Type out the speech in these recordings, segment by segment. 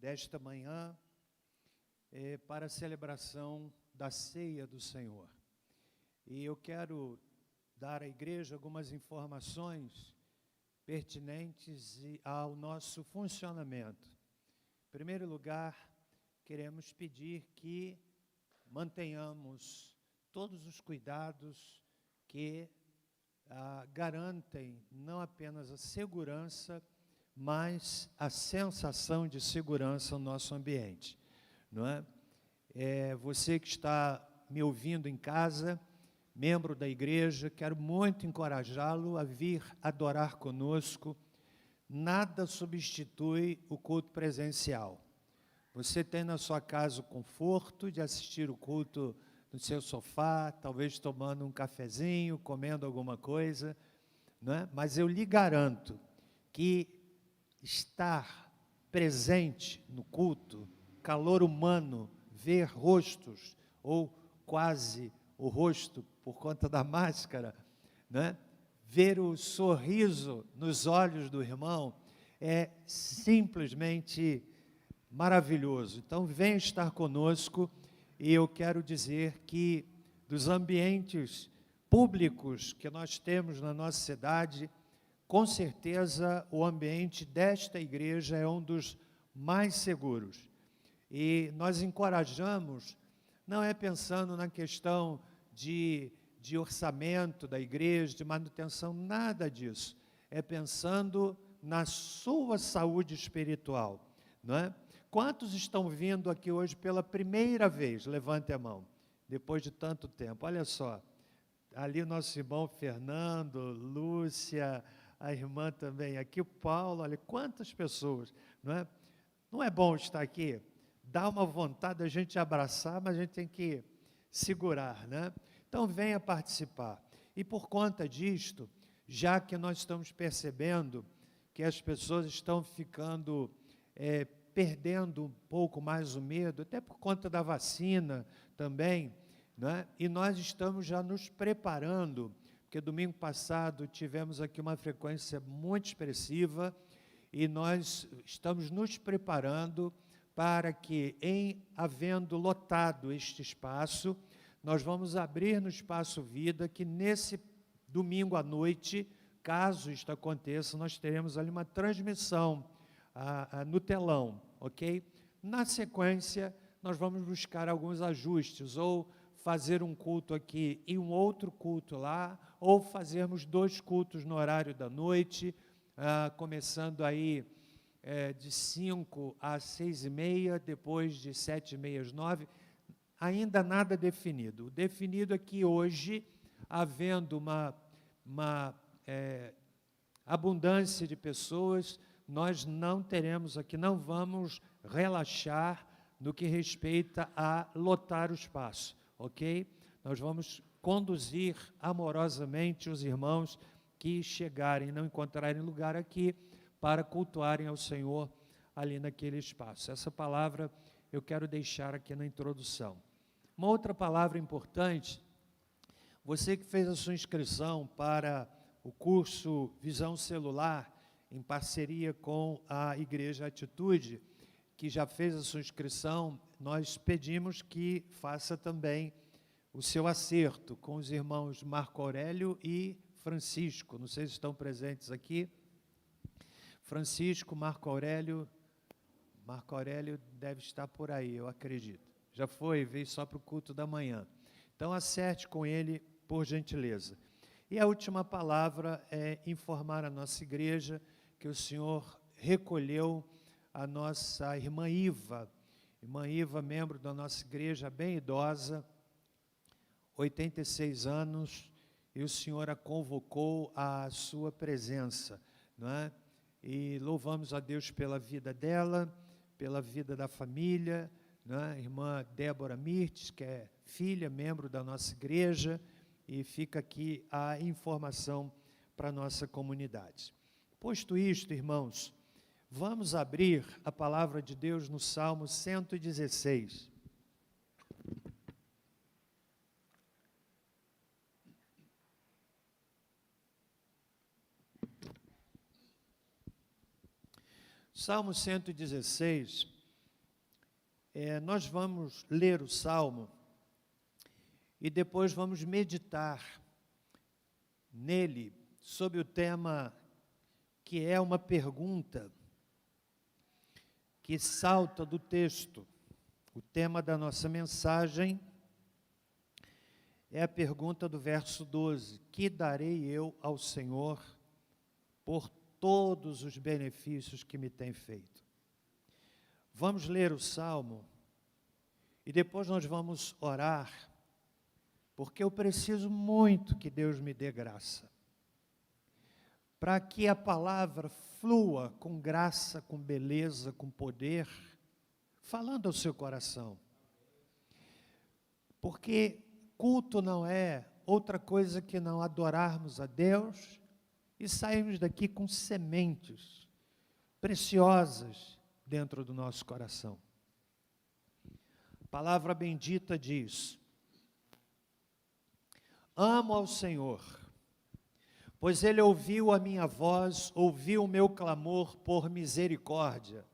desta manhã para a celebração da ceia do Senhor. E eu quero dar à igreja algumas informações pertinentes ao nosso funcionamento. Em primeiro lugar, queremos pedir que mantenhamos todos os cuidados que garantem não apenas a segurança, mas a sensação de segurança no nosso ambiente, não é? Você que está me ouvindo em casa, membro da igreja, quero muito encorajá-lo a vir adorar conosco. Nada substitui o culto presencial. Você tem na sua casa o conforto de assistir o culto no seu sofá, talvez tomando um cafezinho, comendo alguma coisa, não é? Mas eu lhe garanto que estar presente no culto, calor humano, ver rostos, ou quase o rosto por conta da máscara, né? Ver o sorriso nos olhos do irmão é simplesmente maravilhoso. Então, venha estar conosco, e eu quero dizer que dos ambientes públicos que nós temos na nossa cidade, com certeza o ambiente desta igreja é um dos mais seguros. E nós encorajamos, não é pensando na questão de orçamento da igreja, de manutenção, nada disso. É pensando na sua saúde espiritual, não é? Quantos estão vindo aqui hoje pela primeira vez? Levante a mão, depois de tanto tempo. Olha só, ali o nosso irmão Fernando, Lúcia, a irmã também, aqui o Paulo, olha quantas pessoas, não é? Não é bom estar aqui? Dá uma vontade da gente abraçar, mas a gente tem que segurar, né? Então venha participar. E por conta disto, já que nós estamos percebendo que as pessoas estão ficando perdendo um pouco mais o medo, até por conta da vacina também, né? E nós estamos já nos preparando, porque domingo passado tivemos aqui uma frequência muito expressiva, e nós estamos nos preparando para que, havendo lotado este espaço, nós vamos abrir no Espaço Vida, que nesse domingo à noite, caso isto aconteça, nós teremos ali uma transmissão no telão, ok? Na sequência, nós vamos buscar alguns ajustes, ou fazer um culto aqui e um outro culto lá, ou fazermos 2 cultos no horário da noite, começando aí de 5 às 6h30, depois de 7h30 às 9h, ainda nada definido. O definido é que hoje, havendo uma abundância de pessoas, nós não teremos aqui, não vamos relaxar no que respeita a lotar o espaço, ok? Nós vamos conduzir amorosamente os irmãos que chegarem, não encontrarem lugar aqui, para cultuarem ao Senhor ali naquele espaço. Essa palavra eu quero deixar aqui na introdução. Uma outra palavra importante, você que fez a sua inscrição para o curso Visão Celular, em parceria com a Igreja Atitude, que já fez a sua inscrição, nós pedimos que faça também o seu acerto com os irmãos Marco Aurélio e Francisco. Não sei se estão presentes aqui. Francisco, Marco Aurélio deve estar por aí, eu acredito. Já foi, veio só para o culto da manhã. Então, acerte com ele, por gentileza. E a última palavra é informar a nossa igreja que o Senhor recolheu a nossa irmã Iva, membro da nossa igreja, bem idosa, 86 anos, e o Senhor a convocou à sua presença, não é? E louvamos a Deus pela vida dela, pela vida da família, né? Irmã Débora Mirtes, que é filha, membro da nossa igreja, e fica aqui a informação para a nossa comunidade. Posto isto, irmãos, vamos abrir a palavra de Deus no Salmo 116. Salmo 116 Nós vamos ler o Salmo e depois vamos meditar nele sobre o tema que é uma pergunta que salta do texto. O tema da nossa mensagem é a pergunta do verso 12: que darei eu ao Senhor por todos os benefícios que me tem feito? Vamos ler o Salmo e depois nós vamos orar, porque eu preciso muito que Deus me dê graça, para que a palavra flua com graça, com beleza, com poder, falando ao seu coração. Porque culto não é outra coisa que não adorarmos a Deus e sairmos daqui com sementes preciosas dentro do nosso coração. A palavra bendita diz: amo ao Senhor, pois Ele ouviu a minha voz, ouviu o meu clamor por misericórdia.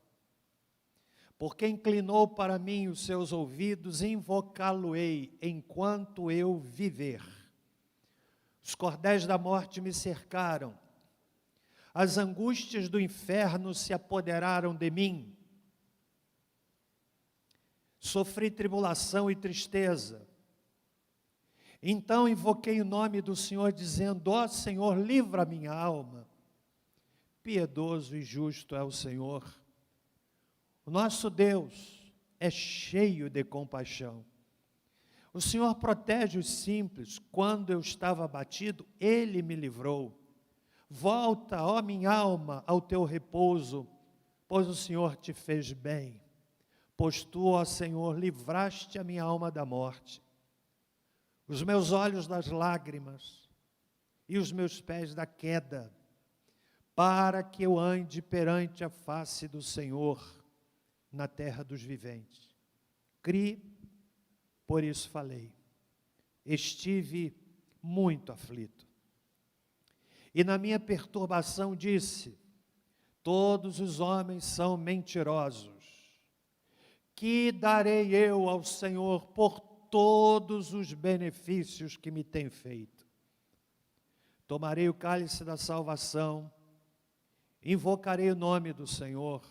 Porque inclinou para mim os seus ouvidos, invocá-lo-ei enquanto eu viver. Os cordéis da morte me cercaram, as angústias do inferno se apoderaram de mim. Sofri tribulação e tristeza. Então invoquei o nome do Senhor, dizendo: ó Senhor, livra a minha alma. Piedoso e justo é o Senhor. O nosso Deus é cheio de compaixão. O Senhor protege os simples. Quando eu estava abatido, Ele me livrou. Volta, ó minha alma, ao teu repouso, pois o Senhor te fez bem. Pois tu, ó Senhor, livraste a minha alma da morte, os meus olhos das lágrimas e os meus pés da queda, para que eu ande perante a face do Senhor na terra dos viventes. Criei, por isso falei. Estive muito aflito. E na minha perturbação disse: todos os homens são mentirosos. Que darei eu ao Senhor por todos os benefícios que me tem feito? Tomarei o cálice da salvação, invocarei o nome do Senhor,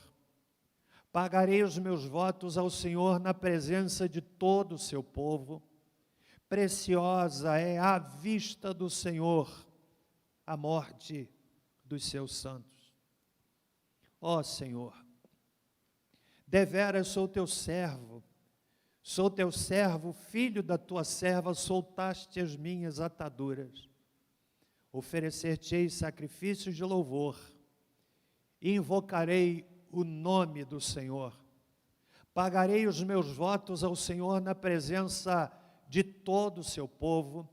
pagarei os meus votos ao Senhor na presença de todo o seu povo. Preciosa é à vista do Senhor a morte dos seus santos. Ó Senhor, deveras sou teu servo, filho da tua serva, soltaste as minhas ataduras. Oferecer-te-ei sacrifícios de louvor, e invocarei o nome do Senhor. Pagarei os meus votos ao Senhor na presença de todo o seu povo,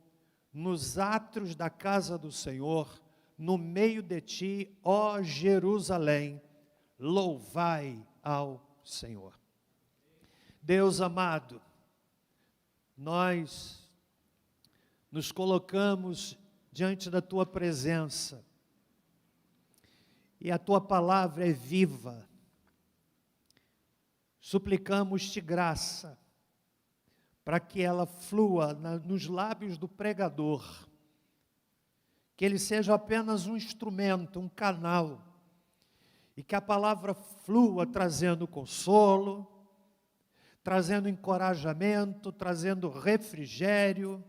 nos átrios da casa do Senhor, no meio de ti, ó Jerusalém, louvai ao Senhor. Deus amado, nós nos colocamos diante da tua presença, e a tua palavra é viva. Suplicamos-te graça, para que ela flua nos lábios do pregador, que ele seja apenas um instrumento, um canal, e que a palavra flua trazendo consolo, trazendo encorajamento, trazendo refrigério,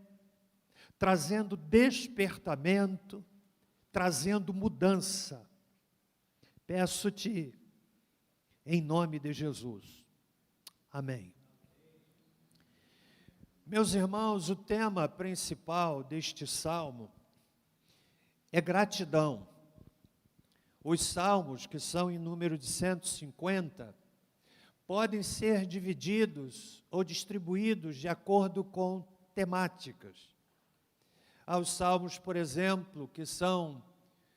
trazendo despertamento, trazendo mudança. Peço-te, em nome de Jesus. Amém. Meus irmãos, o tema principal deste salmo é gratidão. Os salmos, que são em número de 150, podem ser divididos ou distribuídos de acordo com temáticas. Há os salmos, por exemplo, que são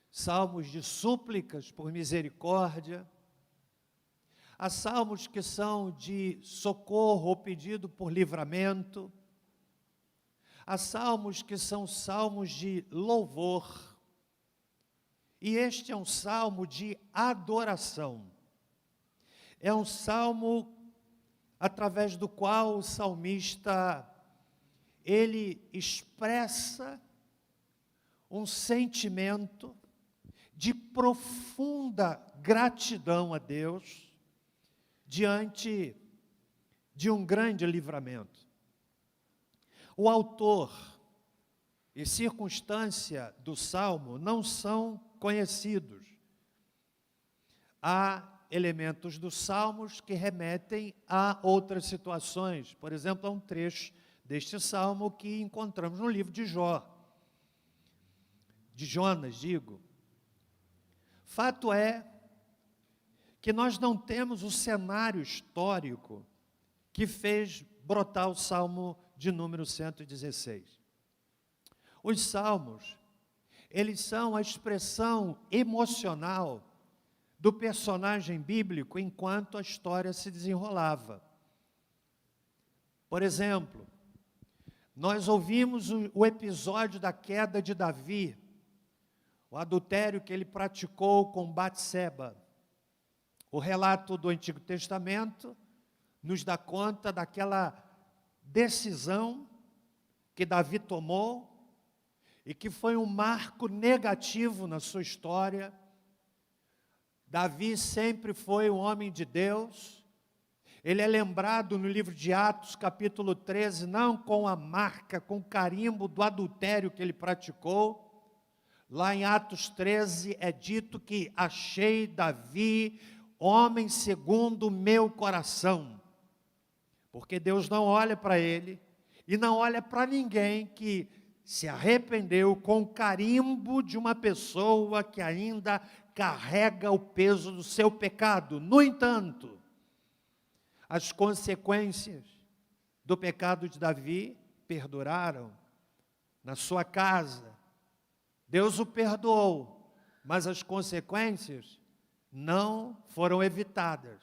salmos de súplicas por misericórdia. Há salmos que são de socorro ou pedido por livramento. Há salmos que são salmos de louvor. E este é um salmo de adoração. É um salmo através do qual o salmista, ele expressa um sentimento de profunda gratidão a Deus diante de um grande livramento. O autor e circunstância do salmo não são conhecidos. Há elementos dos salmos que remetem a outras situações. Por exemplo, há um trecho deste salmo que encontramos no livro de Jonas, digo. Fato é que nós não temos o cenário histórico que fez brotar o salmo de número 116. Os salmos, eles são a expressão emocional do personagem bíblico enquanto a história se desenrolava. Por exemplo, nós ouvimos o episódio da queda de Davi, o adultério que ele praticou com Batseba. O relato do Antigo Testamento nos dá conta daquela decisão que Davi tomou e que foi um marco negativo na sua história. Davi sempre foi um homem de Deus. Ele é lembrado no livro de Atos, capítulo 13, não com a marca, com o carimbo do adultério que ele praticou. Lá em Atos 13 é dito que achei Davi, homem segundo o meu coração. Porque Deus não olha para ele e não olha para ninguém que se arrependeu com o carimbo de uma pessoa que ainda carrega o peso do seu pecado. No entanto, as consequências do pecado de Davi perduraram na sua casa. Deus o perdoou, mas as consequências não foram evitadas.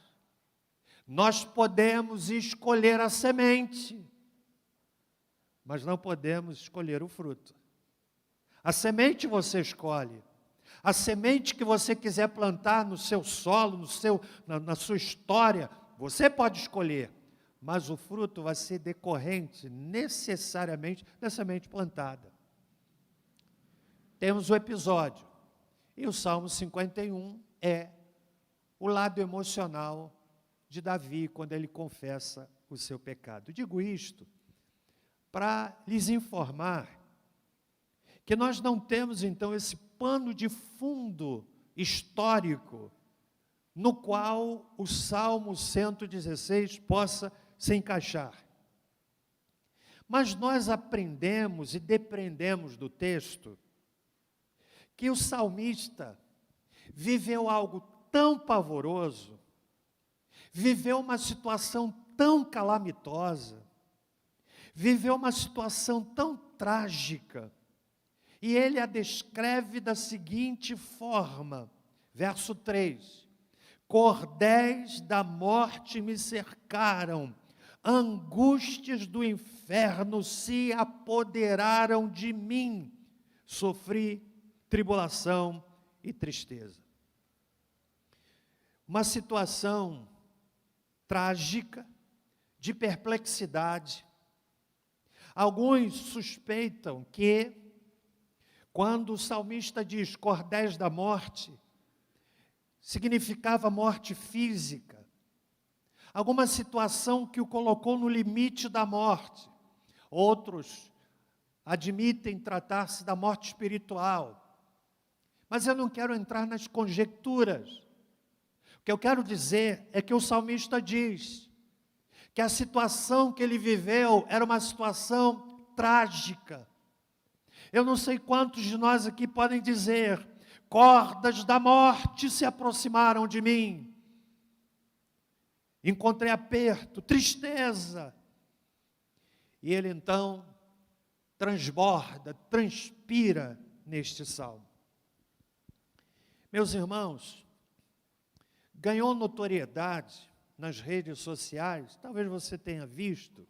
Nós podemos escolher a semente, mas não podemos escolher o fruto. A semente você escolhe. A semente que você quiser plantar no seu solo, na sua história, você pode escolher, mas o fruto vai ser decorrente necessariamente da semente plantada. Temos o episódio, e o Salmo 51 é o lado emocional de Davi, quando ele confessa o seu pecado. Digo isto para lhes informar que nós não temos, então, esse pano de fundo histórico no qual o Salmo 116 possa se encaixar. Mas nós aprendemos e depreendemos do texto que o salmista viveu algo tão pavoroso, viveu uma situação tão calamitosa, viveu uma situação tão trágica, e ele a descreve da seguinte forma, verso 3: cordéis da morte me cercaram, angústias do inferno se apoderaram de mim, sofri tribulação e tristeza. Uma situação trágica, de perplexidade. Alguns suspeitam que, quando o salmista diz cordéis da morte, significava morte física, alguma situação que o colocou no limite da morte. Outros admitem tratar-se da morte espiritual. Mas eu não quero entrar nas conjecturas. O que eu quero dizer é que o salmista diz que a situação que ele viveu era uma situação trágica. Eu não sei quantos de nós aqui podem dizer: cordas da morte se aproximaram de mim. Encontrei aperto, tristeza. E ele então transborda, transpira neste salmo. Meus irmãos, ganhou notoriedade nas redes sociais, talvez você tenha visto,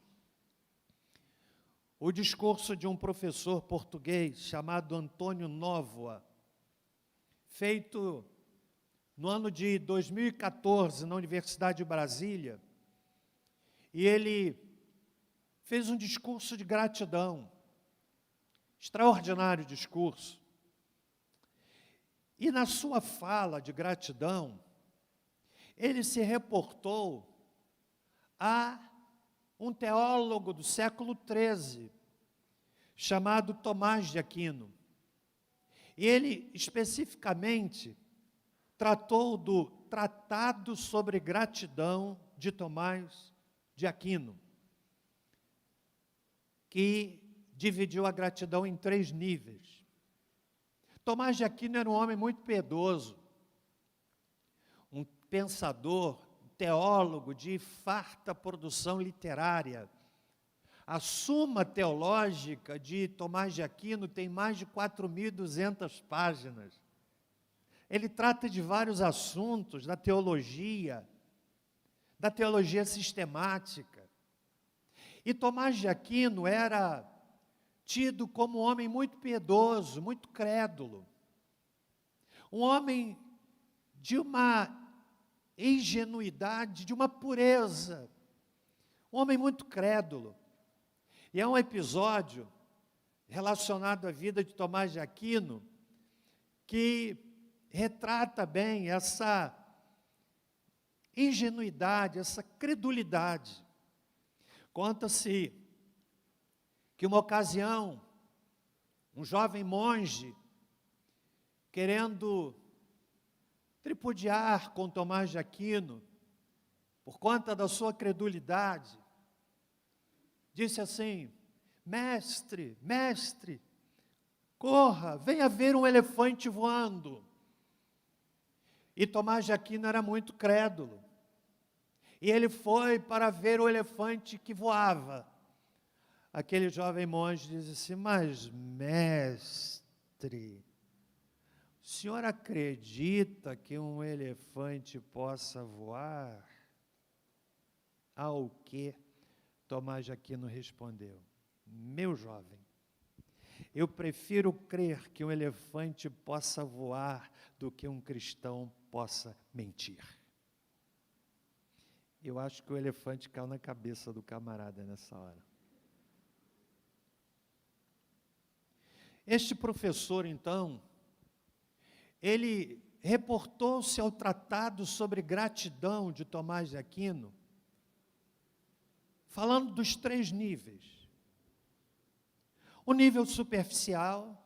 o discurso de um professor português chamado Antônio Nóvoa, feito no ano de 2014 na Universidade de Brasília, e ele fez um discurso de gratidão, extraordinário discurso. E na sua fala de gratidão, ele se reportou a um teólogo do século XIII, chamado Tomás de Aquino. E ele, especificamente, tratou do Tratado sobre Gratidão de Tomás de Aquino, que dividiu a gratidão em 3 níveis. Tomás de Aquino era um homem muito piedoso, um pensador, teólogo de farta produção literária. A Suma Teológica de Tomás de Aquino tem mais de 4.200 páginas. Ele trata de vários assuntos da teologia sistemática. E Tomás de Aquino era tido como um homem muito piedoso, muito crédulo. Um homem de uma ingenuidade, de uma pureza. Um homem muito crédulo. E é um episódio relacionado à vida de Tomás de Aquino que retrata bem essa ingenuidade, essa credulidade. Conta-se que uma ocasião, um jovem monge, querendo tripudiar com Tomás de Aquino, por conta da sua credulidade, disse assim: mestre, mestre, corra, venha ver um elefante voando. E Tomás de Aquino era muito crédulo. E ele foi para ver o elefante que voava. Aquele jovem monge disse assim: mas mestre, o senhor acredita que um elefante possa voar? Ao que Tomás de Aquino respondeu: meu jovem, eu prefiro crer que um elefante possa voar do que um cristão possa mentir. Eu acho que o elefante caiu na cabeça do camarada nessa hora. Este professor, então, ele reportou-se ao Tratado sobre Gratidão de Tomás de Aquino, falando dos 3 níveis. O nível superficial,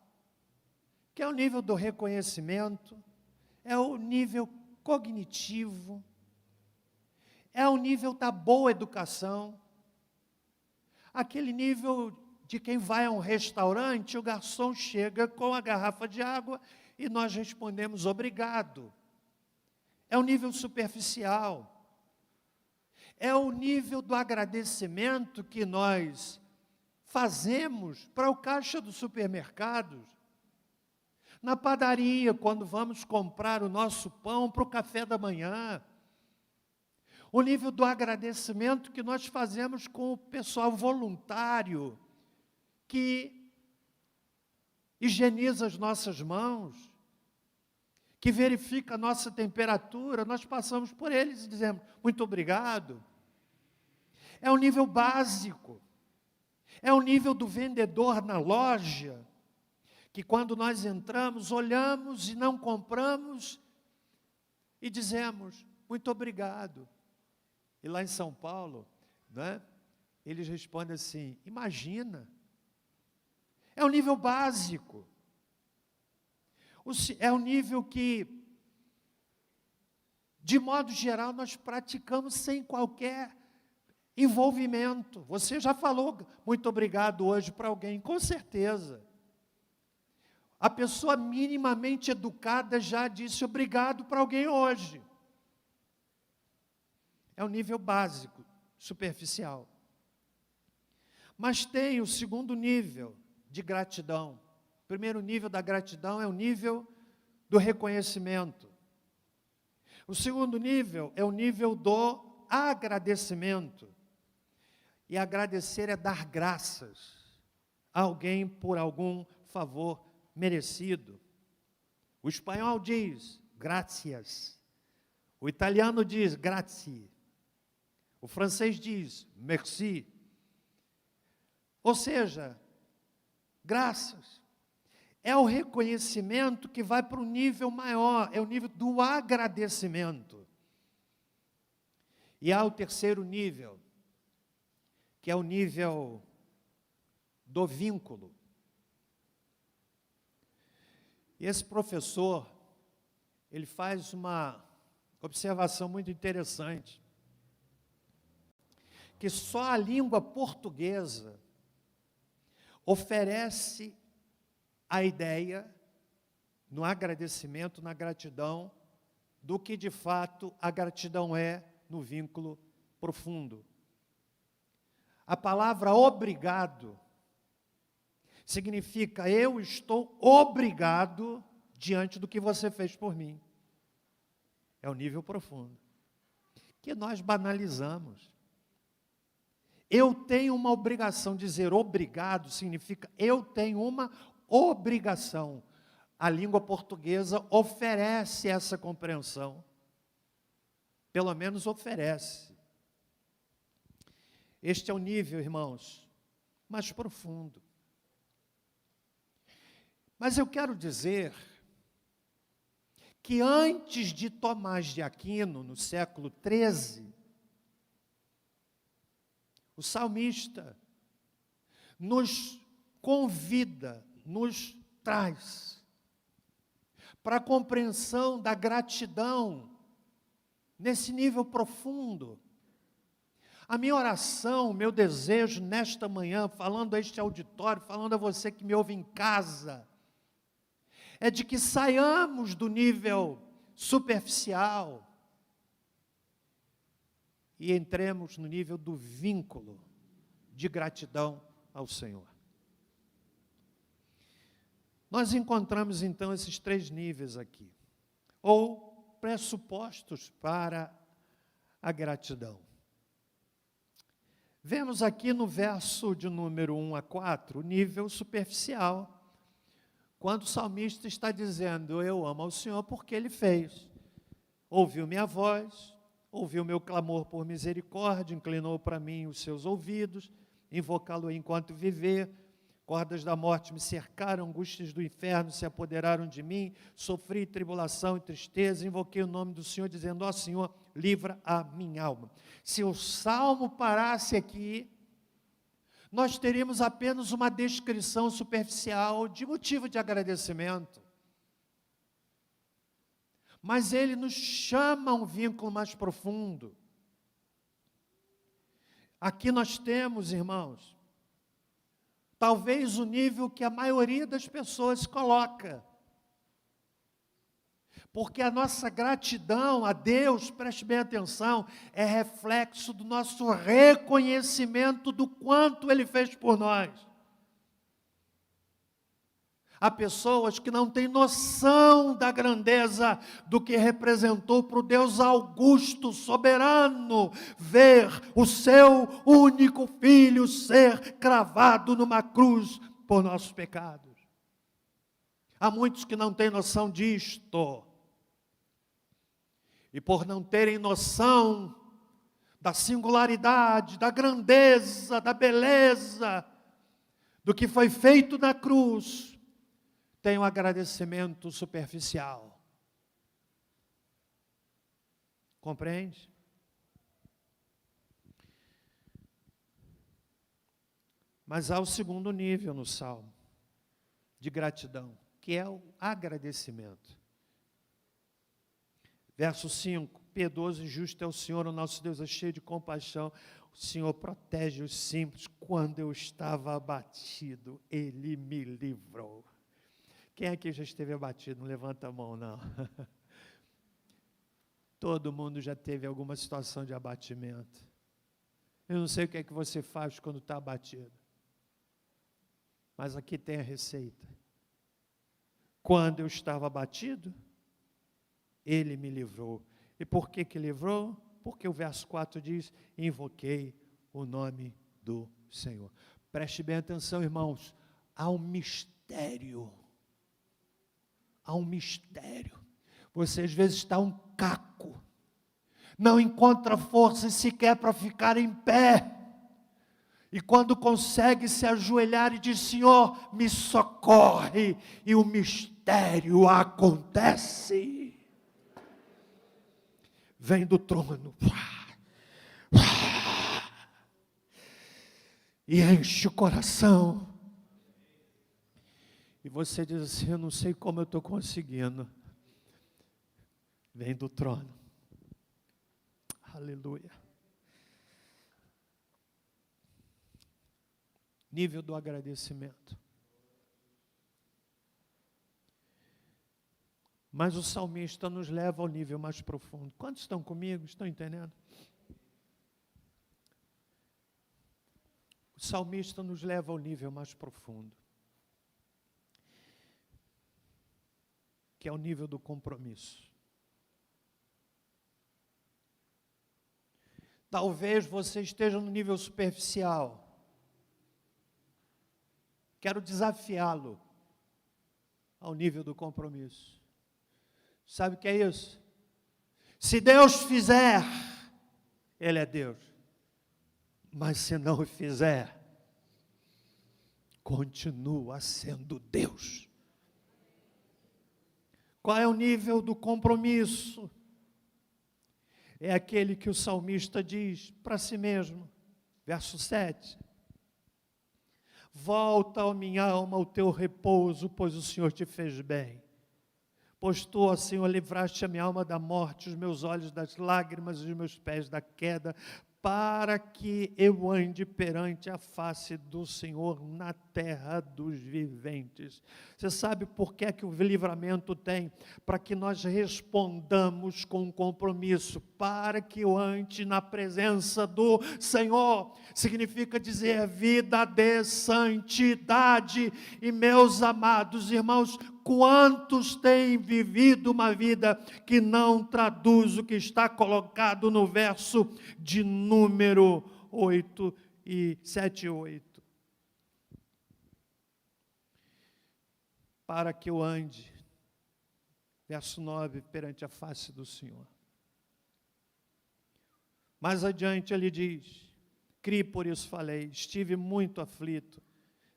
que é o nível do reconhecimento, é o nível cognitivo, é o nível da boa educação, aquele nível de quem vai a um restaurante, o garçom chega com a garrafa de água e nós respondemos obrigado. É o nível superficial. É o nível do agradecimento que nós fazemos para o caixa do supermercado, na padaria, quando vamos comprar o nosso pão para o café da manhã. O nível do agradecimento que nós fazemos com o pessoal voluntário, que higieniza as nossas mãos, que verifica a nossa temperatura, nós passamos por eles e dizemos muito obrigado. É o nível básico, é o nível do vendedor na loja, que quando nós entramos, olhamos e não compramos, e dizemos muito obrigado. E lá em São Paulo, né, eles respondem assim: imagina. É o nível básico. É o nível que, de modo geral, nós praticamos sem qualquer envolvimento. Você já falou muito obrigado hoje para alguém, com certeza. A pessoa minimamente educada já disse obrigado para alguém hoje. É o nível básico, superficial. Mas tem o segundo nível de gratidão. O primeiro nível da gratidão é o nível do reconhecimento. O segundo nível é o nível do agradecimento. E agradecer é dar graças a alguém por algum favor merecido. O espanhol diz gracias. O italiano diz grazie. O francês diz merci. Ou seja, graças. É o reconhecimento que vai para o nível maior, é o nível do agradecimento. E há o terceiro nível, que é o nível do vínculo. E esse professor, ele faz uma observação muito interessante, que só a língua portuguesa oferece a ideia, no agradecimento, na gratidão, do que de fato a gratidão é no vínculo profundo. A palavra obrigado significa eu estou obrigado diante do que você fez por mim. É o nível profundo, que nós banalizamos. Eu tenho uma obrigação, dizer obrigado significa eu tenho uma obrigação. A língua portuguesa oferece essa compreensão. Pelo menos oferece. Este é o nível, irmãos, mais profundo. Mas eu quero dizer que antes de Tomás de Aquino, no século XIII, o salmista nos convida, nos traz para a compreensão da gratidão nesse nível profundo. A minha oração, o meu desejo nesta manhã, falando a este auditório, falando a você que me ouve em casa, é de que saiamos do nível superficial e entremos no nível do vínculo de gratidão ao Senhor. Nós encontramos então esses três níveis aqui, ou pressupostos para a gratidão. Vemos aqui no verso de número 1 a 4, o nível superficial, quando o salmista está dizendo, eu amo ao Senhor porque Ele fez, ouviu minha voz, ouviu meu clamor por misericórdia, inclinou para mim os seus ouvidos, invocá-lo enquanto viver, cordas da morte me cercaram, angústias do inferno se apoderaram de mim, sofri tribulação e tristeza, invoquei o nome do Senhor, dizendo, ó Senhor, livra a minha alma. Se o salmo parasse aqui, nós teríamos apenas uma descrição superficial de motivo de agradecimento. Mas ele nos chama a um vínculo mais profundo. Aqui nós temos, irmãos, talvez o nível que a maioria das pessoas coloca. Porque a nossa gratidão a Deus, preste bem atenção, é reflexo do nosso reconhecimento do quanto Ele fez por nós. Há pessoas que não têm noção da grandeza do que representou para o Deus augusto, soberano, ver o seu único filho ser cravado numa cruz por nossos pecados. Há muitos que não têm noção disto. E por não terem noção da singularidade, da grandeza, da beleza, do que foi feito na cruz, tem um agradecimento superficial. Compreende? Mas há o segundo nível no Salmo, de gratidão, que é o agradecimento. Verso 5, piedoso e justo é o Senhor, o nosso Deus é cheio de compaixão, o Senhor protege os simples, quando eu estava abatido, Ele me livrou. Quem aqui já esteve abatido? Não levanta a mão, não. Todo mundo já teve alguma situação de abatimento. Eu não sei o que é que você faz quando está abatido, mas aqui tem a receita. Quando eu estava abatido, Ele me livrou. E por que que livrou? Porque o verso 4 diz, invoquei o nome do Senhor. Preste bem atenção, irmãos, há um mistério. Há um mistério. Você às vezes está um caco, não encontra força sequer para ficar em pé. E quando consegue se ajoelhar e diz: Senhor, me socorre, e o mistério acontece. Vem do trono e enche o coração. E você diz assim: eu não sei como eu estou conseguindo. Vem do trono. Aleluia. Nível do agradecimento. Mas o salmista nos leva ao nível mais profundo. Quantos estão comigo? Estão entendendo? O salmista nos leva ao nível mais profundo, que é o nível do compromisso. Talvez você esteja no nível superficial. Quero desafiá-lo ao nível do compromisso. Sabe o que é isso? Se Deus fizer, Ele é Deus. Mas se não fizer, continua sendo Deus. Qual é o nível do compromisso? É aquele que o salmista diz para si mesmo, verso 7. Volta, ó minha alma, ao teu repouso, pois o Senhor te fez bem. Pois tu, ó Senhor, livraste a minha alma da morte, os meus olhos das lágrimas e os meus pés da queda, para que eu ande perante a face do Senhor na terra dos viventes. Você sabe por que é que o livramento tem? Para que nós respondamos com um compromisso, para que eu ande na presença do Senhor. Significa dizer vida de santidade. E meus amados irmãos, quantos têm vivido uma vida que não traduz o que está colocado no verso de número 8 e 7 e 8? Para que eu ande, verso 9, perante a face do Senhor. Mais adiante ele diz: criei, por isso falei, estive muito aflito.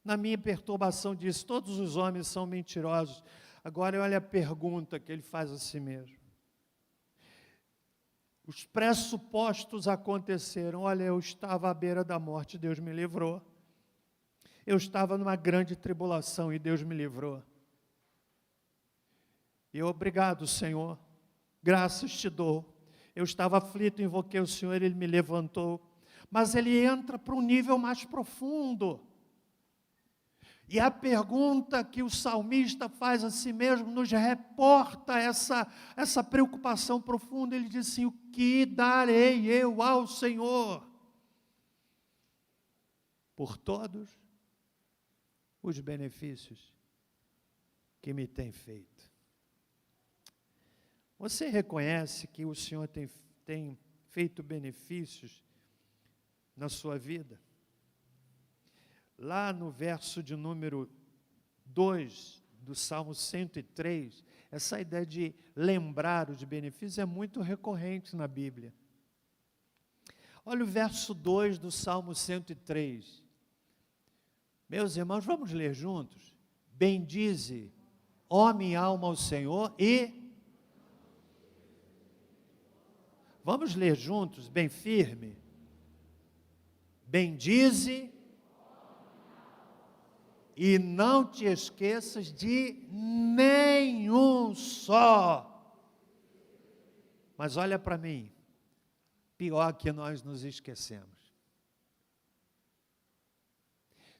Na minha perturbação disse: todos os homens são mentirosos. Agora olha a pergunta que ele faz a si mesmo. Os pressupostos aconteceram. Olha, eu estava à beira da morte, Deus me livrou. Eu estava numa grande tribulação e Deus me livrou. E eu, obrigado, Senhor, graças te dou. Eu estava aflito, invoquei o Senhor, Ele me levantou. Mas ele entra para um nível mais profundo. E a pergunta que o salmista faz a si mesmo nos reporta essa preocupação profunda. Ele diz assim: o que darei eu ao Senhor por todos os benefícios que me tem feito? Você reconhece que o Senhor tem feito benefícios na sua vida? Lá no verso de número 2 do Salmo 103, essa ideia de lembrar os benefícios é muito recorrente na Bíblia. Olha o verso 2 do Salmo 103. Meus irmãos, vamos ler juntos? Bendize, ó minha alma, ao Senhor e... Vamos ler juntos, bem firme. Bendize e não te esqueças de nenhum só. Mas olha para mim, pior que nós nos esquecemos.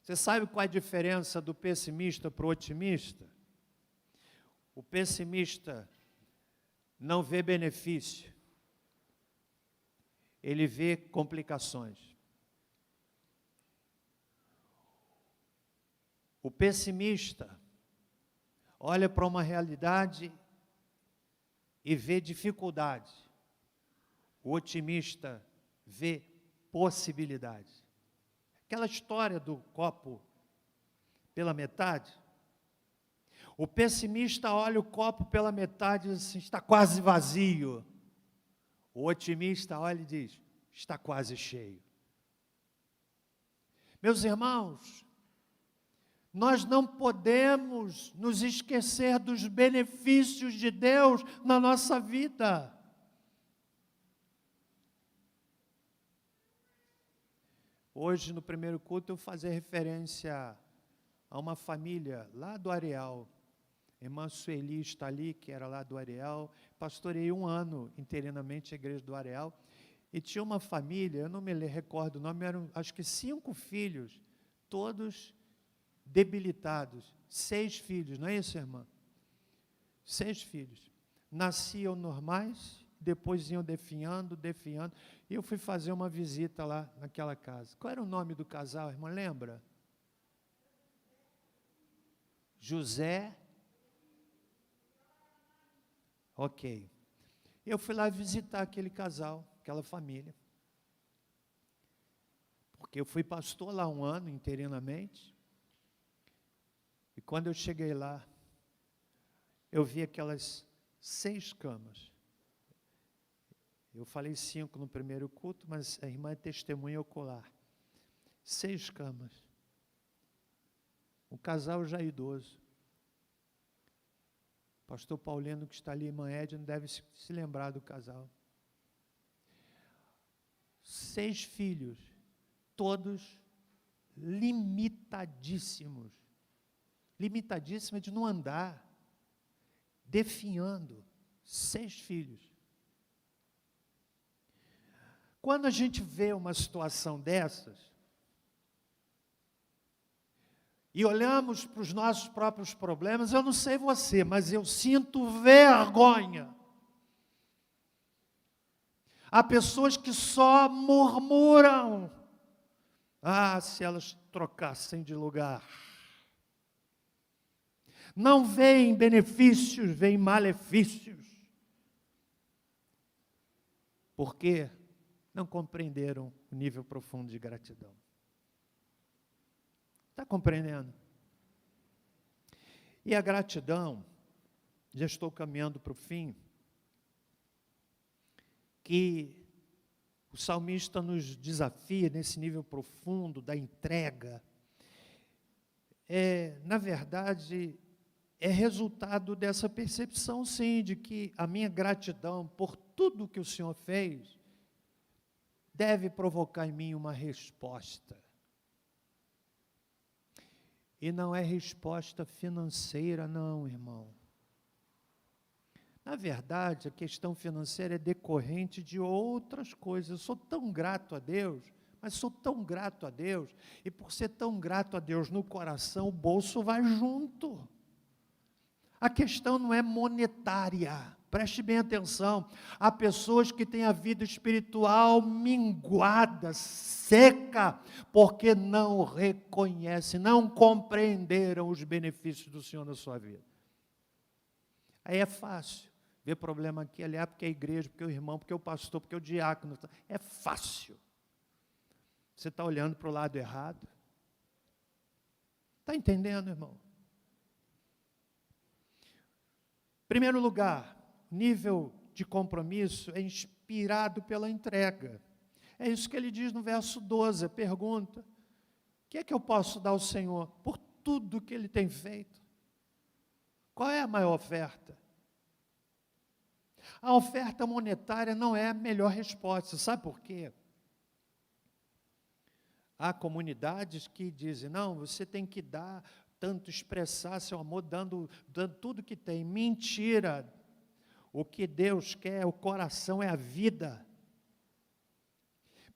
Você sabe qual é a diferença do pessimista para o otimista? O pessimista não vê benefício, ele vê complicações. O pessimista olha para uma realidade e vê dificuldade. O otimista vê possibilidade. Aquela história do copo pela metade. O pessimista olha o copo pela metade e diz assim: está quase vazio. O otimista olha e diz: está quase cheio. Meus irmãos, nós não podemos nos esquecer dos benefícios de Deus na nossa vida. Hoje, no primeiro culto, eu vou fazer referência a uma família lá do Areal. A irmã Sueli está ali, que era lá do Areal. Pastorei 1 ano interinamente a igreja do Areal. E tinha uma família, eu não me recordo o nome, eram acho que 5 filhos, todos debilitados. 6 filhos, não é isso, irmã? 6 filhos. Nasciam normais, depois iam definhando. E eu fui fazer uma visita lá naquela casa. Qual era o nome do casal, irmã? Lembra? José. Ok. Eu fui lá visitar aquele casal, aquela família. Porque eu fui pastor lá 1 ano, interinamente. E quando eu cheguei lá, eu vi aquelas 6 camas. Eu falei 5 no primeiro culto, mas a irmã é testemunha ocular. 6 camas. Um casal já idoso. Pastor Paulino, que está ali, irmã Edna, deve se lembrar do casal. 6 filhos, todos limitadíssimos. Limitadíssimos de não andar, definhando. 6 filhos. Quando a gente vê uma situação dessas, e olhamos para os nossos próprios problemas, eu não sei você, mas eu sinto vergonha. Há pessoas que só murmuram. Ah, se elas trocassem de lugar. Não veem benefícios, veem malefícios. Por quê? Não compreenderam o nível profundo de gratidão. Está compreendendo? E a gratidão, já estou caminhando para o fim, que o salmista nos desafia nesse nível profundo da entrega, na verdade, é resultado dessa percepção, sim, de que a minha gratidão por tudo que o Senhor fez deve provocar em mim uma resposta. E não é resposta financeira, não, irmão. Na verdade, a questão financeira é decorrente de outras coisas. Eu sou tão grato a Deus, mas sou tão grato a Deus, e por ser tão grato a Deus no coração, o bolso vai junto. A questão não é monetária. Preste bem atenção, há pessoas que têm a vida espiritual minguada, seca, porque não reconhecem, não compreenderam os benefícios do Senhor na sua vida. Aí é fácil ver problema aqui, ali, porque é a igreja, porque é o irmão, porque é o pastor, porque é o diácono. É fácil. Você está olhando para o lado errado. Está entendendo, irmão? Em primeiro lugar, nível de compromisso é inspirado pela entrega. É isso que ele diz no verso 12, a pergunta: o que é que eu posso dar ao Senhor por tudo que Ele tem feito? Qual é a maior oferta? A oferta monetária não é a melhor resposta, sabe por quê? Há comunidades que dizem, não, você tem que dar, tanto expressar seu amor, dando tudo que tem. Mentira! O que Deus quer, o coração é a vida.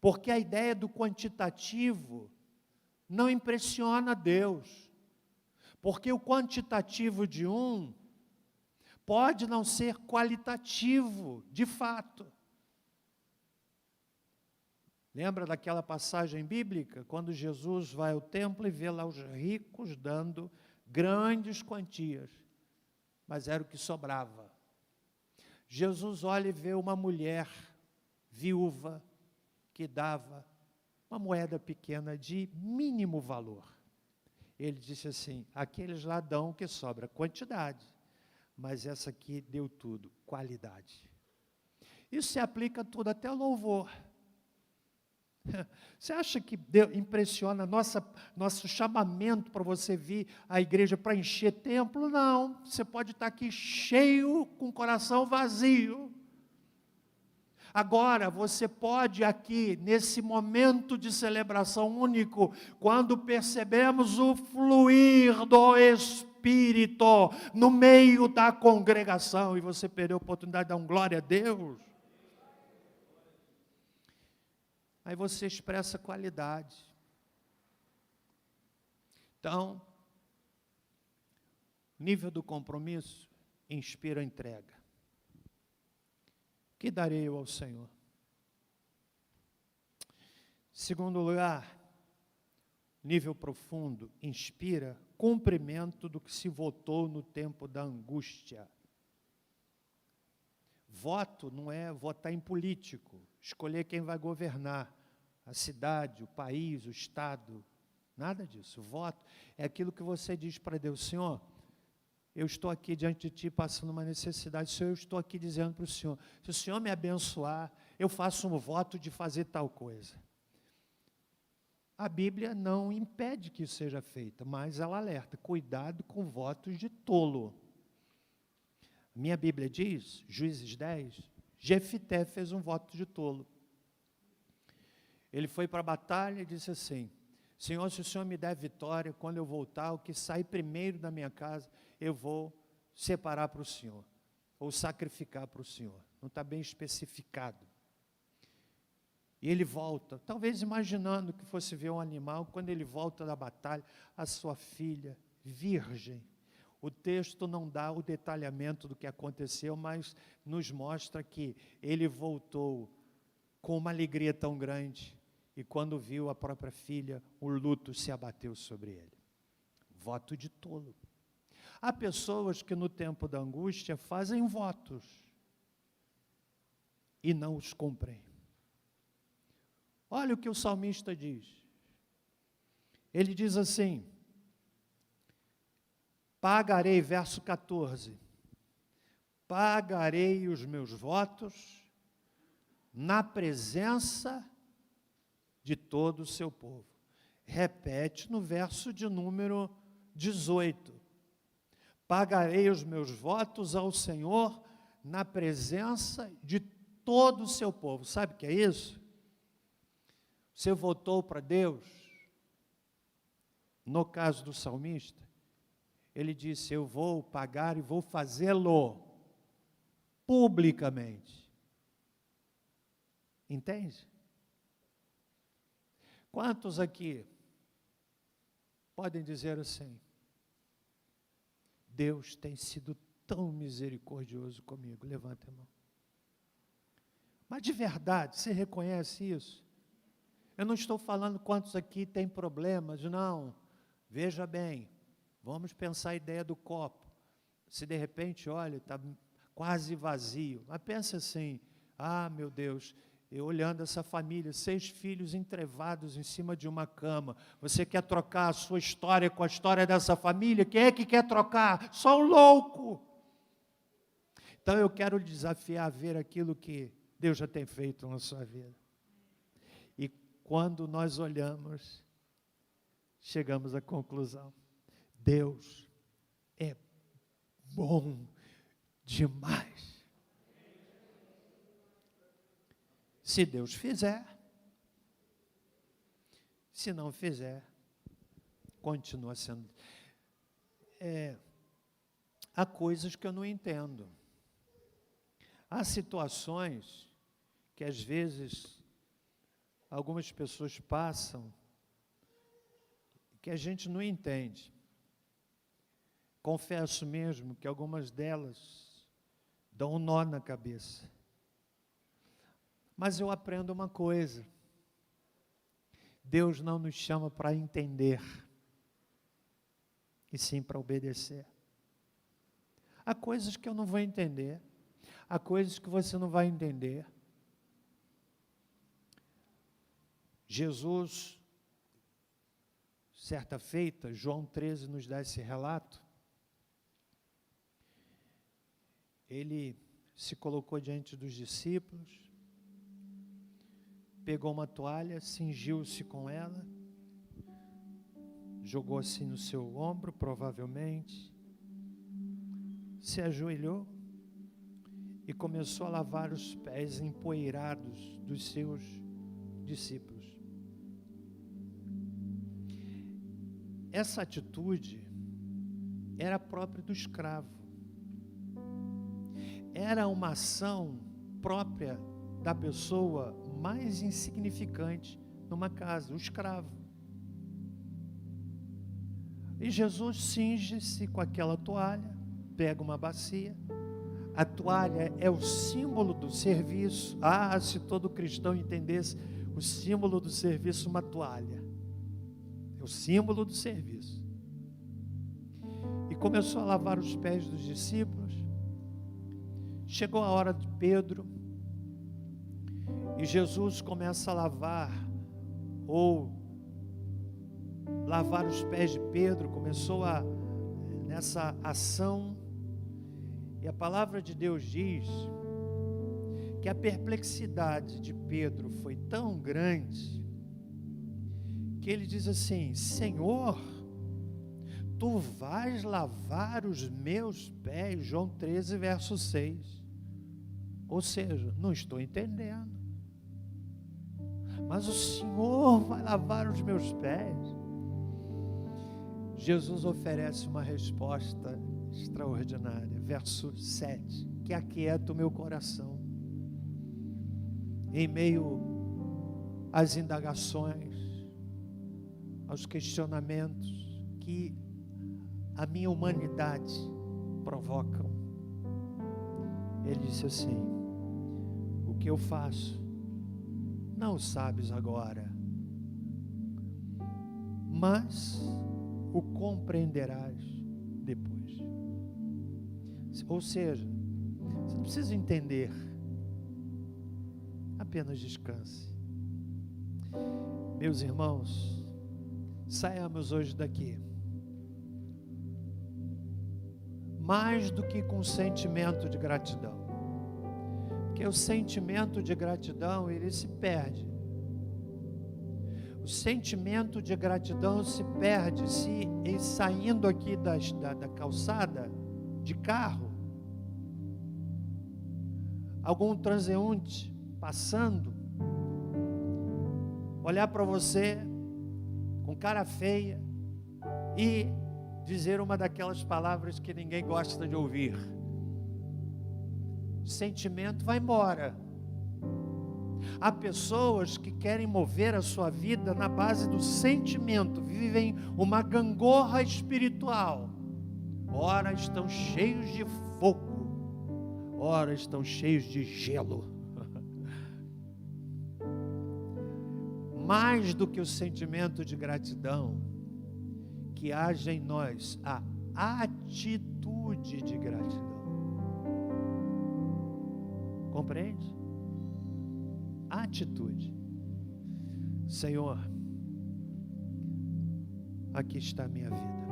Porque a ideia do quantitativo não impressiona Deus. Porque o quantitativo de um pode não ser qualitativo, de fato. Lembra daquela passagem bíblica? Quando Jesus vai ao templo e vê lá os ricos dando grandes quantias, mas era o que sobrava. Jesus olha e vê uma mulher viúva que dava uma moeda pequena de mínimo valor. Ele disse assim, aqueles lá dão o que sobra, quantidade, mas essa aqui deu tudo, qualidade. Isso se aplica a tudo, até louvor. Você acha que impressiona nosso chamamento para você vir à igreja para encher templo? Não, você pode estar aqui cheio, com o coração vazio. Agora, você pode aqui, nesse momento de celebração único, quando percebemos o fluir do Espírito no meio da congregação, e você perdeu a oportunidade de dar glória a Deus, aí você expressa qualidade. Então, nível do compromisso inspira a entrega. Que darei eu ao Senhor? Segundo lugar, nível profundo, inspira cumprimento do que se votou no tempo da angústia. Voto não é votar em político, escolher quem vai governar a cidade, o país, o estado, nada disso. Voto é aquilo que você diz para Deus: Senhor, eu estou aqui diante de Ti passando uma necessidade, Senhor, eu estou aqui dizendo para o Senhor, se o Senhor me abençoar, eu faço um voto de fazer tal coisa. A Bíblia não impede que isso seja feito, mas ela alerta, cuidado com votos de tolo. Minha Bíblia diz, Juízes 10, Jefité fez um voto de tolo. Ele foi para a batalha e disse assim: Senhor, se o Senhor me der vitória, quando eu voltar, o que sair primeiro da minha casa, eu vou separar para o Senhor, ou sacrificar para o Senhor. Não está bem especificado. E ele volta, talvez imaginando que fosse ver um animal. Quando ele volta da batalha, a sua filha, virgem. O texto não dá o detalhamento do que aconteceu, mas nos mostra que ele voltou com uma alegria tão grande, e quando viu a própria filha, o luto se abateu sobre ele. Voto de tolo. Há pessoas que no tempo da angústia fazem votos e não os cumprem. Olha o que o salmista diz. Ele diz assim: pagarei, verso 14, pagarei os meus votos na presença de todo o seu povo. Repete no verso de número 18. Pagarei os meus votos ao Senhor na presença de todo o seu povo. Sabe o que é isso? Você votou para Deus. No caso do salmista, ele disse: eu vou pagar e vou fazê-lo publicamente. Entende? Quantos aqui podem dizer assim: Deus tem sido tão misericordioso comigo? Levanta a mão. Mas de verdade, você reconhece isso? Eu não estou falando quantos aqui têm problemas, não. Veja bem, vamos pensar a ideia do copo. Se de repente, olha, está quase vazio. Mas pensa assim: ah, meu Deus, eu olhando essa família, 6 filhos entrevados em cima de uma cama. Você quer trocar a sua história com a história dessa família? Quem é que quer trocar? Só um louco. Então eu quero lhe desafiar a ver aquilo que Deus já tem feito na sua vida. E quando nós olhamos, chegamos à conclusão: Deus é bom demais. Se Deus fizer, se não fizer, continua sendo. Há coisas que eu não entendo. Há situações que às vezes algumas pessoas passam que a gente não entende. Confesso mesmo que algumas delas dão um nó na cabeça. Mas eu aprendo uma coisa: Deus não nos chama para entender, e sim para obedecer. Há coisas que eu não vou entender, há coisas que você não vai entender. Jesus, certa feita, João 13 nos dá esse relato. Ele se colocou diante dos discípulos, pegou uma toalha, cingiu-se com ela, jogou assim no seu ombro, provavelmente, se ajoelhou e começou a lavar os pés empoeirados dos seus discípulos. Essa atitude era própria do escravo. Era uma ação própria da pessoa mais insignificante numa casa, o escravo. E Jesus cinge-se com aquela toalha, pega uma bacia. A toalha é o símbolo do serviço. Ah, se todo cristão entendesse o símbolo do serviço, uma toalha. É o símbolo do serviço. E começou a lavar os pés dos discípulos. Chegou a hora de Pedro. E Jesus começa a lavar os pés de Pedro. Começou nessa ação. E a palavra de Deus diz que a perplexidade de Pedro foi tão grande que ele diz assim: Senhor, tu vais lavar os meus pés? João 13, verso 6. Ou seja, não estou entendendo. Mas o Senhor vai lavar os meus pés? Jesus oferece uma resposta extraordinária, verso 7, que aquieta o meu coração, em meio às indagações, aos questionamentos que a minha humanidade provocam. Ele disse assim: o que eu faço, não sabes agora, mas o compreenderás depois. Ou seja, você não precisa entender, apenas descanse. Meus irmãos, saiamos hoje daqui mais do que com sentimento de gratidão, porque o sentimento de gratidão, ele se perde. O sentimento de gratidão se perde se saindo aqui da calçada de carro, algum transeunte passando, olhar para você com cara feia e dizer uma daquelas palavras que ninguém gosta de ouvir. O sentimento vai embora. Há pessoas que querem mover a sua vida na base do sentimento, vivem uma gangorra espiritual. Ora estão cheios de fogo, ora estão cheios de gelo. Mais do que o sentimento de gratidão, que haja em nós a atitude de gratidão. Compreende? Atitude. Senhor, aqui está a minha vida.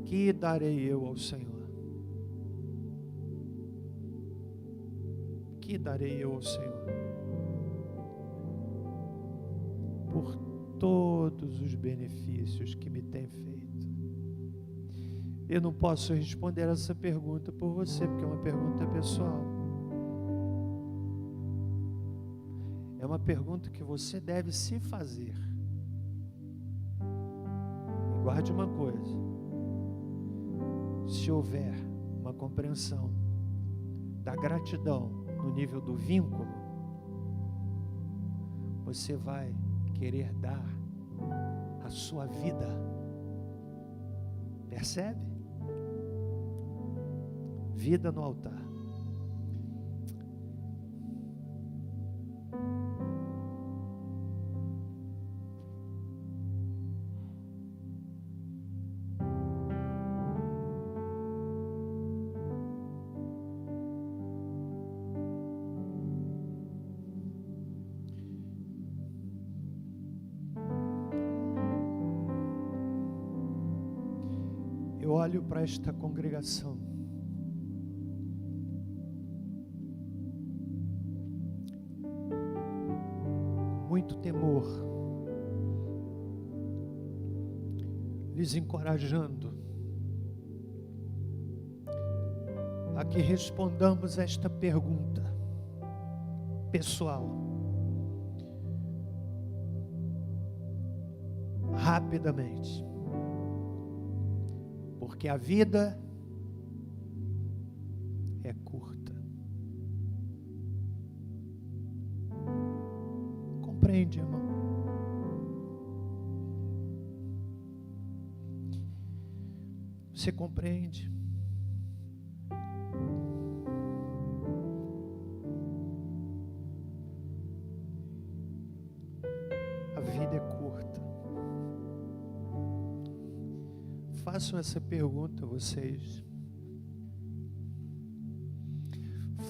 Que darei eu ao Senhor? Que darei eu ao Senhor? Por todos os benefícios que me tem feito. Eu não posso responder essa pergunta por você, porque é uma pergunta pessoal. É uma pergunta que você deve se fazer. E guarde uma coisa: se houver uma compreensão da gratidão no nível do vínculo, você vai querer dar a sua vida. Percebe? Vida no altar. Eu olho para esta congregação muito temor, lhes encorajando a que respondamos esta pergunta pessoal, rapidamente, porque a vida é curta. Compreende, irmão? Você compreende? A vida é curta. Façam essa pergunta a vocês.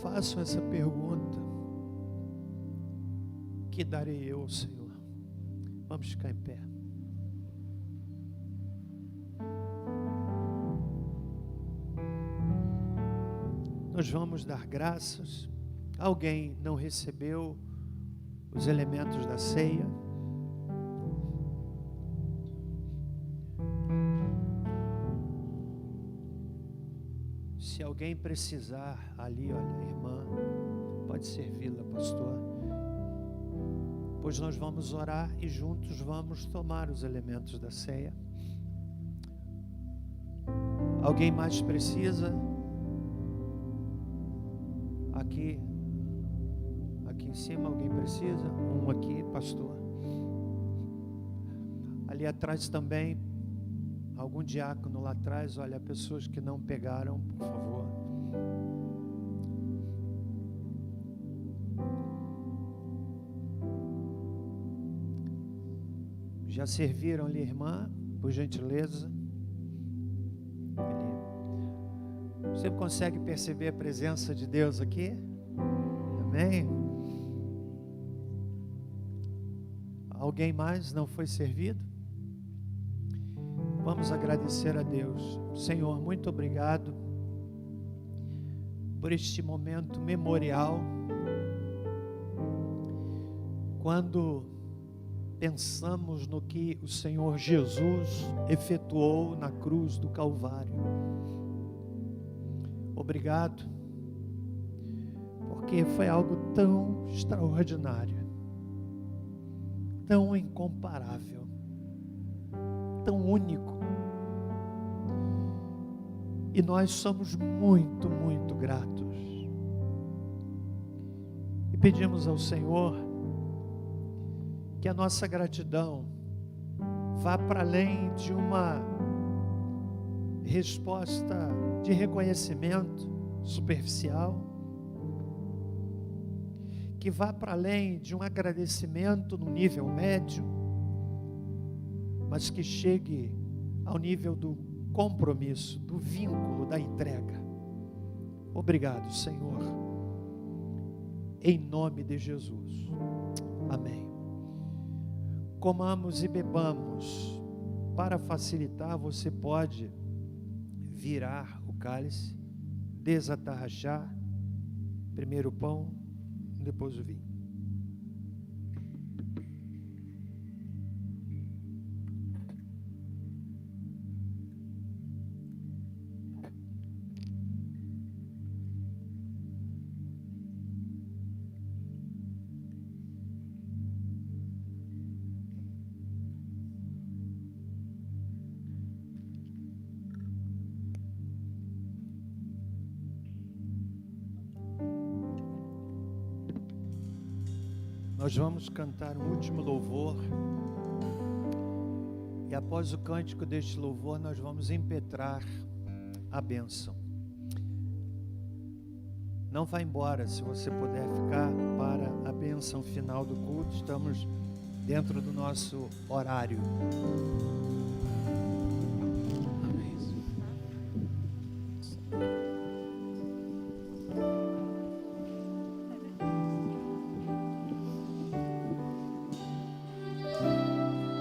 Façam essa pergunta. Que darei eu, Senhor? Vamos ficar em pé. Nós vamos dar graças. Alguém não recebeu os elementos da ceia? Se alguém precisar, ali, olha, irmã, pode servi-la, pastor. Pois nós vamos orar e juntos vamos tomar os elementos da ceia. Alguém mais precisa? Aqui em cima alguém precisa? Um aqui, pastor. Ali atrás também, algum diácono lá atrás. Olha, pessoas que não pegaram, por favor. Já serviram ali, irmã? Por gentileza. Você consegue perceber a presença de Deus aqui? Amém? Alguém mais não foi servido? Vamos agradecer a Deus. Senhor, muito obrigado por este momento memorial. Quando pensamos no que o Senhor Jesus efetuou na cruz do Calvário. Obrigado, porque foi algo tão extraordinário, tão incomparável, tão único. E nós somos muito, muito gratos. E pedimos ao Senhor que a nossa gratidão vá para além de uma resposta de reconhecimento superficial, que vá para além de um agradecimento no nível médio, mas que chegue ao nível do compromisso, do vínculo, da entrega. Obrigado, Senhor, em nome de Jesus, amém. Comamos e bebamos. Para facilitar, você pode virar o cálice, desatarrachar, primeiro o pão, depois o vinho. Nós vamos cantar um último louvor. E após o cântico deste louvor, nós vamos impetrar a bênção. Não vá embora, se você puder ficar para a bênção final do culto. Estamos dentro do nosso horário.